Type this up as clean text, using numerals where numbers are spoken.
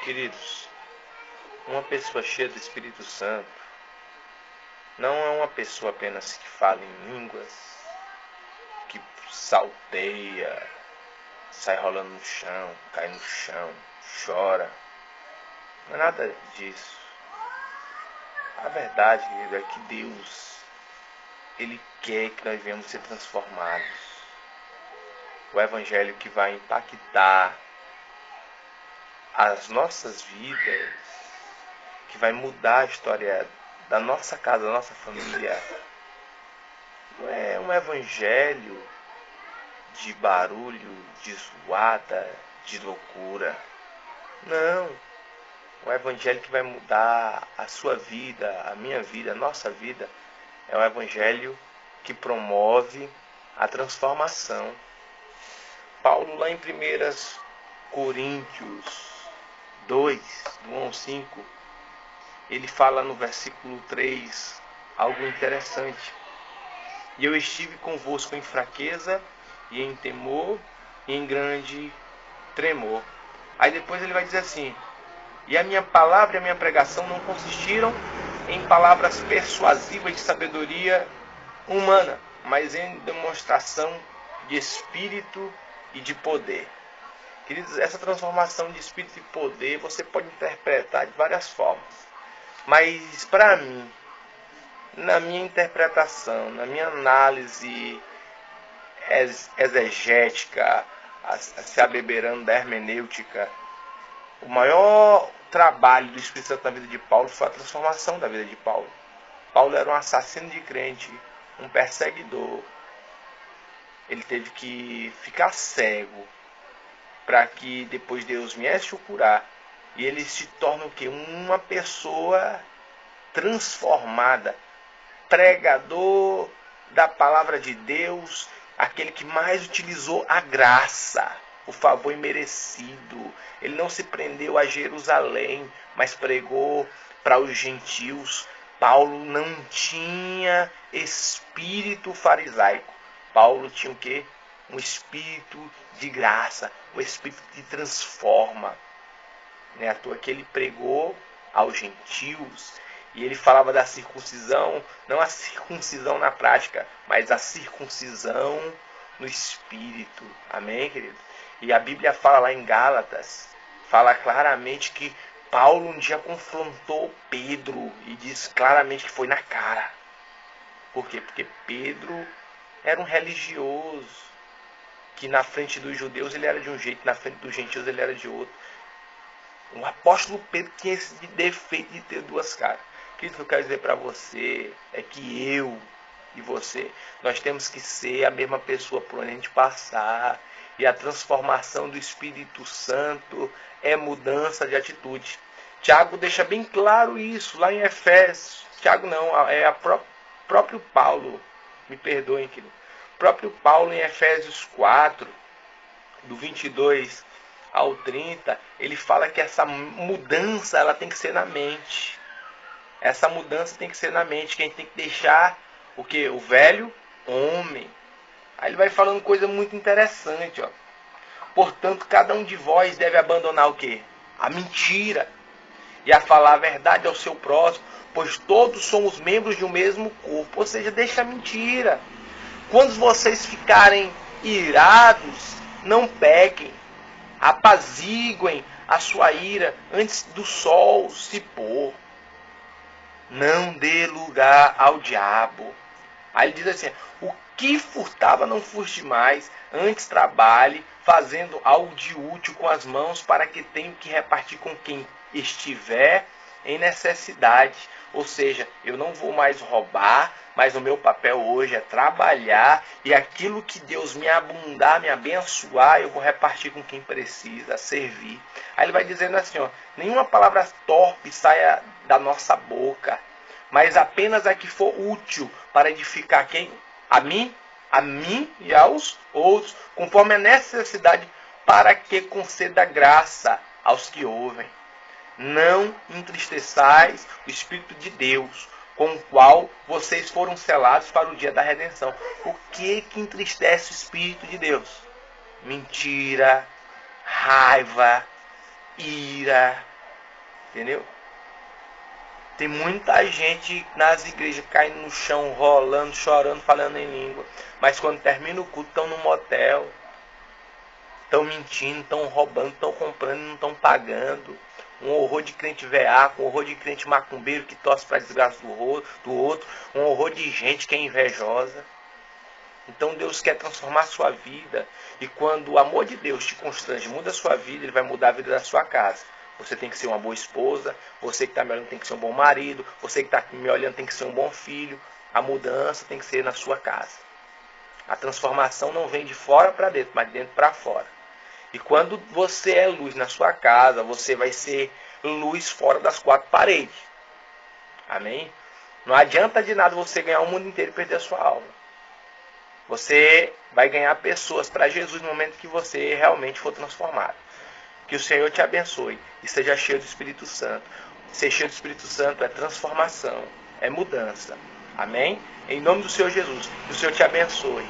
Queridos, uma pessoa cheia do Espírito Santo não é uma pessoa apenas que fala em línguas, que salteia, sai rolando no chão, cai no chão, chora. Não é nada disso. A verdade, querido, é que Deus, Ele quer que nós venhamos ser transformados. O Evangelho que vai impactar as nossas vidas, que vai mudar a história da nossa casa, da nossa família, não é um Evangelho de barulho, de zoada, de loucura. Não. O Evangelho que vai mudar a sua vida, a minha vida, a nossa vida, é o Evangelho que promove a transformação. Paulo, lá em 1 Coríntios 2, do 1 ao 5, ele fala no versículo 3 algo interessante. E eu estive convosco em fraqueza, e em temor, e em grande tremor. Aí depois ele vai dizer assim: e a minha palavra e a minha pregação não consistiram em palavras persuasivas de sabedoria humana, mas em demonstração de espírito e de poder. Queridos, essa transformação de espírito e poder você pode interpretar de várias formas. Mas para mim, na minha interpretação, na minha análise exegética, se abeberando da hermenêutica, o maior trabalho do Espírito Santo na vida de Paulo foi a transformação da vida de Paulo. Paulo era um assassino de crente, um perseguidor. Ele teve que ficar cego para que depois Deus viesse o curar. E ele se torna o quê? Uma pessoa transformada, pregador da palavra de Deus, aquele que mais utilizou a graça, o favor imerecido. Ele não se prendeu a Jerusalém, mas pregou para os gentios. Paulo não tinha espírito farisaico. Paulo tinha o quê? Um espírito de graça, um espírito que transforma. Não é à toa que ele pregou aos gentios. E ele falava da circuncisão, não a circuncisão na prática, mas a circuncisão no espírito. Amém, querido? E a Bíblia fala lá em Gálatas, fala claramente que Paulo um dia confrontou Pedro e diz claramente que foi na cara. Por quê? Porque Pedro era um religioso, que na frente dos judeus ele era de um jeito, na frente dos gentios ele era de outro. O apóstolo Pedro tinha esse defeito de ter duas caras. O que eu quero dizer para você é que eu e você, nós temos que ser a mesma pessoa por onde a gente passar. E a transformação do Espírito Santo é mudança de atitude. Tiago deixa bem claro isso lá em Efésios. Tiago não, é próprio Paulo. Me perdoem, querido. O próprio Paulo em Efésios 4, do 22 ao 30, ele fala que essa mudança ela tem que ser na mente. Essa mudança tem que ser na mente, que a gente tem que deixar o quê? O velho homem. Aí ele vai falando coisa muito interessante, ó. Portanto, cada um de vós deve abandonar o quê? A mentira. E a falar a verdade ao seu próximo, pois todos somos membros de um mesmo corpo. Ou seja, deixa a mentira. Quando vocês ficarem irados, não pequem. Apaziguem a sua ira antes do sol se pôr. Não dê lugar ao diabo. Aí ele diz assim: o que furtava não furte mais, antes trabalhe, fazendo algo de útil com as mãos, para que tenha que repartir com quem estiver em necessidade. Ou seja, eu não vou mais roubar, mas o meu papel hoje é trabalhar, e aquilo que Deus me abundar, me abençoar, eu vou repartir com quem precisa, servir. Aí ele vai dizendo assim, ó: nenhuma palavra torpe saia da nossa boca, mas apenas a que for útil para edificar quem? A mim e aos outros, conforme a necessidade, para que conceda graça aos que ouvem. Não entristeçais o Espírito de Deus, com o qual vocês foram selados para o dia da redenção. O que entristece o Espírito de Deus? Mentira, raiva, ira, Entendeu? Tem muita gente nas igrejas caindo no chão, rolando, chorando, falando em língua. Mas quando termina o culto, estão no motel. Estão mentindo, estão roubando, estão comprando e não estão pagando. Um horror de crente veaco, um horror de crente macumbeiro que torce para a desgraça do outro. Um horror de gente que é invejosa. Então Deus quer transformar a sua vida. E quando o amor de Deus te constrange, muda a sua vida, Ele vai mudar a vida da sua casa. Você tem que ser uma boa esposa, você que está me olhando tem que ser um bom marido, você que está me olhando tem que ser um bom filho. A mudança tem que ser na sua casa. A transformação não vem de fora para dentro, mas de dentro para fora. E quando você é luz na sua casa, você vai ser luz fora das quatro paredes. Amém? Não adianta de nada você ganhar o mundo inteiro e perder a sua alma. Você vai ganhar pessoas para Jesus no momento que você realmente for transformado. Que o Senhor te abençoe e seja cheio do Espírito Santo. Ser cheio do Espírito Santo é transformação, é mudança. Amém? Em nome do Senhor Jesus, que o Senhor te abençoe.